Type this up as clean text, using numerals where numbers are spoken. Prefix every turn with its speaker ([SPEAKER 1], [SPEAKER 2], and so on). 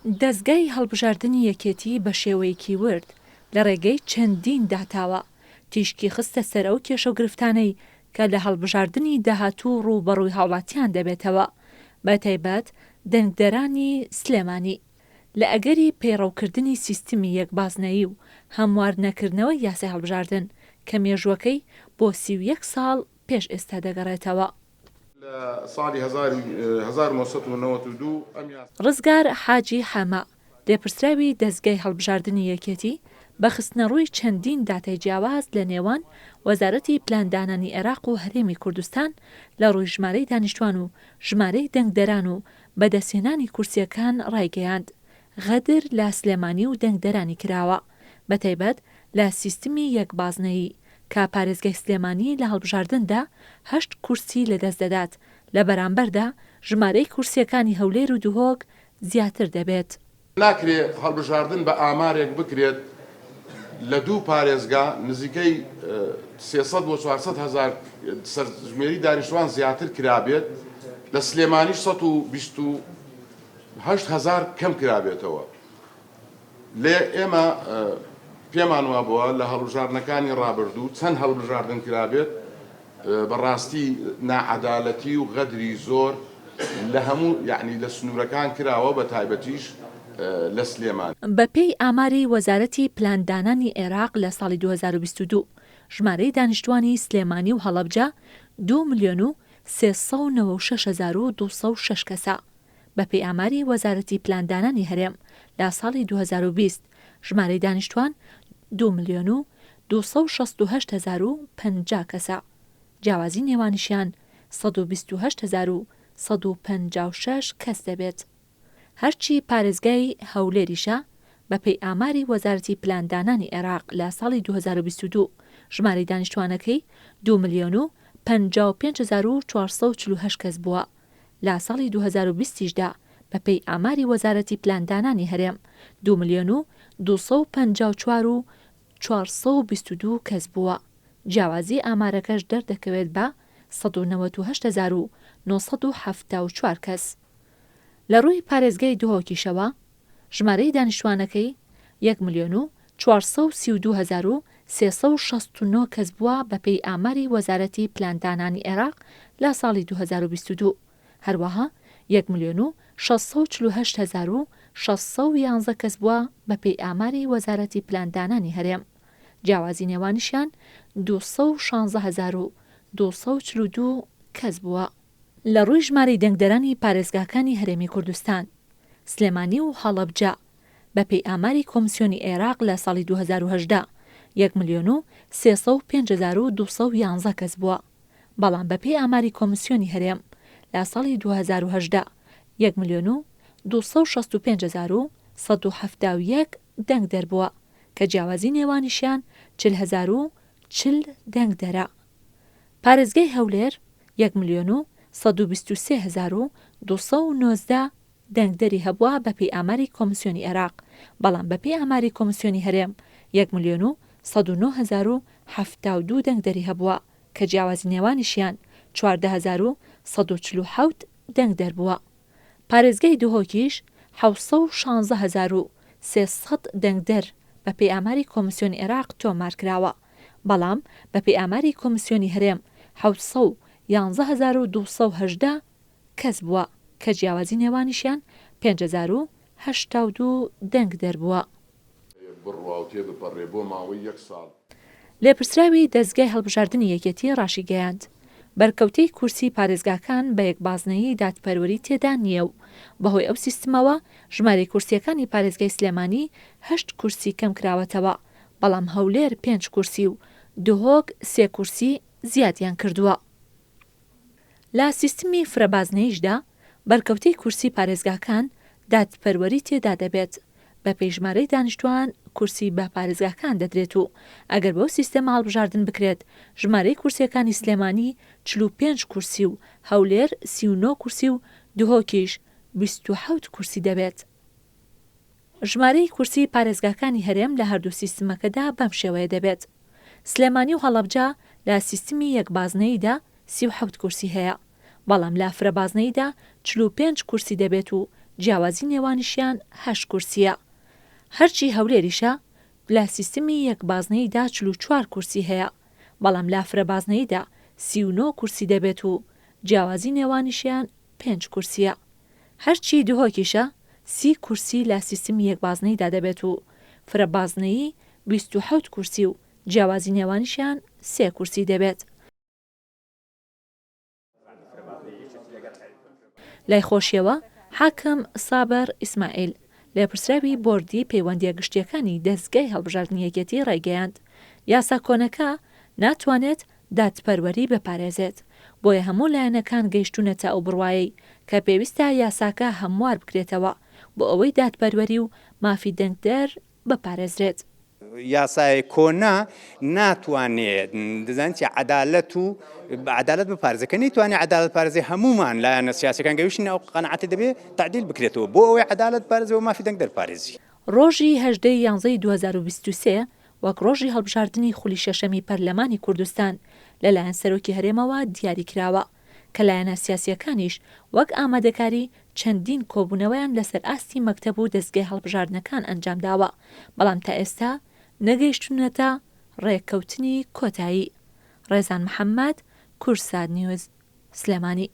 [SPEAKER 1] دەستگای هەڵبژاردننی یەکێتی بە شێوەیەکی ورد لە ڕێگەی چەندین داتاوە تیشکی خستە سەر ئەو کێشە و گرفتانەی کە لە هەڵبژاردننی داهاتوو ڕووبەڕووی هاوڵاتیان دەبێتەوە بە تایبەت دەنگدەرانی سلێمانی لە ئەگەری پەیڕەوکردنی سیستمی یەکبازنەیی و هەموار نەکردنەوەی یاسای هەڵبژاردن کە مێژووەکەی بۆ 31 ساڵ پێش ئێستا دەگەڕێتەوە. ڕزگار حاجی حەما لێپرسراوی دەستگای هەڵبژاردننی یەکێتی بە خستنەڕووی چەندین داتای جیاواز لە نێوان وەزارەتی پلاندانانی عێراق و هەرێمی کوردستان لە ڕووی ژمارەی دانیشتوان و ژمارەی دەنگدەران و بەدەستهێنانی کورسیەکان ڕایگەیاند. غەدر لە سلێمانی و دەنگدەرانی کراوە بە تایبەت لە سیستمی یەکبازنەیی کە پارێزگای سلێمانی لە هەڵبژاردندا 8 کورسی لەدەست دەدات لە بەرامبەردا ژمارەی کورسیەکانی هەولێر و دوهۆک زیاتر دەبێت.
[SPEAKER 2] ناکرێت هەڵبژاردن بە ئامارێک بکرێت لە دوو پارێزگا نزیکەی 300 بۆ 400 هزار سەرژمێری دانیشتوان زیاتر کرابێت لە سلێمانی 128 هزار کەم کرابێتەوە. لێ ئێمە پێمان وا بووە لە هەڵبژاردنەکانی ڕابردوو چەند هەڵبژاردن کرابێت بەڕاستی نائەدالەتی و غەدری زۆر لە هەموو یعنی لە سنوورەکان کراوە بە تایبەتیش لە سلێمان.
[SPEAKER 1] بەپێی ئاماری وەزارەتی پلاندانانی عێراق لە ساڵی 2022 ژمارەی دانیشتوانی سلێمانی و هەڵەبجە 2,396,206 کەسە. بەپێی ئاماری وەزارەتی پلاندانانی هەرێم لە ساڵی 2020 ژمارەی دانیشتوان 2,268,050 کەسە. جیاوازی نێوانیشیان 128,156 کەس دەبێت. هەرچی پارێزگای هەولێریشە بەپێی ئاماری وەزارەتی پلاندانانی عێراق لە ساڵی 2022 ژمارەی دانیشتوانەکەی 2,055,448 کەس بووە. لە ساڵی 2020دا بەپێی ئاماری وەزارەتی پلاندانانی هەرێم 2,254,422 کەس بووە. جیاوازی ئامارەکەش دەردەکەوێت بە 198,974 کەس. لە ڕووی پارێزگای دوهۆکیشەوە ژمارەی دانیشتوانەکەی 1,432,369 کەس بووە بەپێی ئاماری وەزارەتی پلاندانانی عێراق لە ساڵی 2022. هەروەها 1,648,611 کەس بووە بەپێی ئاماری وەزارەتی پلاندانانی هەرێم. جیاوازی نێوانیشیان 216,242 کەس بووە. لە ڕووی ژمارەی دەنگدەرانی پارێزگاکانی هەرێمی کوردستان سلێمانی و هەڵەبجە بەپێی ئاماری کۆمسیۆنی عێراق لە ساڵی 2018 1,305,211 کەس بووە. بەڵام بەپێی ئاماری کۆمسیۆنی هەرێم لە ساڵی 2018 1,265,171 دەنگ دەربووە کە جیاوازی نێوانیشیان 40,040 دەنگدەرە. پارێزگای هەولێر 1,123,219 دەنگدەری هەبووە بەپێی ئاماری کۆمسیۆنی عێراق، بەڵام بەپێی ئاماری کۆمسیۆنی هەرێم 1,109,072 دەنگدەری هەبووە کە جیاوازی نێوانیشیان 14,147 دەنگ دەربووە. پارێزگای دوهۆکیش 716,300 دەنگدەر بەپێی ئاماری کۆمسیۆنی عێراق تۆمارکراوە، بەڵام بەپێی ئاماری کۆمسیۆنی هەرێم 711,218 کەس بووە کە جیاوازی نێوانیشیان 5,082 دەنگ دەربووە. لێپرسراوی دەستگای هەڵبژاردننی یەکێتی ڕاشی گەیاند بەرکەوتەی کورسی پارێزگاکان بە یەکبازنەیی دادپەروەری تێدا نییە و بەهۆی ئەو سیستمەوە ژمارەی کورسیەکانی پارێزگای سلێمانی 8 کورسی کەم کراوەتەوە، بەڵام هەولێر 5 کورسی و دوهۆک 3 کورسی زیادیان کردووە. لە سیستمی فرەبازنەیشدا بەرکەوتەی کورسی پارێزگاکان دادپەروەری تێدا دەبێت بەپێی ژمارەی دانیشتوان کورسی بە پارێزگاکان دەدرێت و ئەگەر بەو سیستەمە هەڵبژاردن بکرێت ژمارەی کورسیەکانی سلێمانی 45 کورسی و هەولێر 39 کورسی و دوهۆکیش 27 کورسی دەبێت. ژمارەی کورسی پارێزگاکانی هەرێم لە هەردوو سیستمەکەدا بەم شێوەیە دەبێت. سلێمانی و هەڵەبجە لە سیستمی یەکبازنەییدا 37 کورسی هەیە، بەڵام لە فرەبازنەییدا 45 کورسی دەبێت و جیاوازی نێوانیشیان 8 کورسیە. هەرچی هەولێریشە لە سیستمی یەکبازنەییدا 44 کورسی هەیە، بەڵام لا فرەبازنەییدا 39 کورسی دەبێت و جیاوازی نێوانیشیان 5 کورسیە. هەرچی دهۆکیشە 30 کورسی لە سیستمی یەکبازنەییدا دەبێت و فرەبازنەیی 27 کورسی و جیاوازی نێوانیشیان 3 کورسی دەبێت. لای خۆشیەوە حاکم سابر ئیسماعیل لێپرسراوی بۆردی پەیوەندیە گشتیەکانی دەستگای هەڵبژاردنی یەکێتی ڕێگەیاند یاسا کۆنەکە ناتوانێت دادپەروەری بپارێزێت، بۆیە هەموو لایەنەکان گەیشتونەتە ئەو بڕوایەی کە پێویستە یاساکە هەموار بکرێتەوە بۆ ئەوەی دادپەروەری و مافی دەنگدەر بپارێزرێت.
[SPEAKER 3] یاسای کۆنا ناتوانێت دەزانێت عەدالەت و عەدالەت بپارێزێت، کە نەیتوانێت عەدالەت پارێزێ هەمومان لایەنە سیاسیەکان گەیشتن ئەو قەنەعەتە دەبێت تعدیل بکرێتەوە بۆ ئەوەی عەدالەت پارێزێت و مافی دەنگدەر پارێزی.
[SPEAKER 1] ڕۆژی 18 2023 وەک ڕۆژی هەڵبژاردننی خولی شەشەمی پەرلەمانی کوردستان لەلایەن سەرۆکی هەرێمەوە دیاری کراوە کە لایەنە سیاسیەکانیش وەک ئامادەکاری چەندین کۆبوونەوەیان لەسەر ئاستی مەکتەب و دەستگای هەڵبژاردنەکان ئەنجامداوە، بەڵام تا ئێستا نەگەیشتونەتە ڕێککەوتنی کۆتایی. ڕێزان محەممەد، کورسات نیوز، سلێمانی.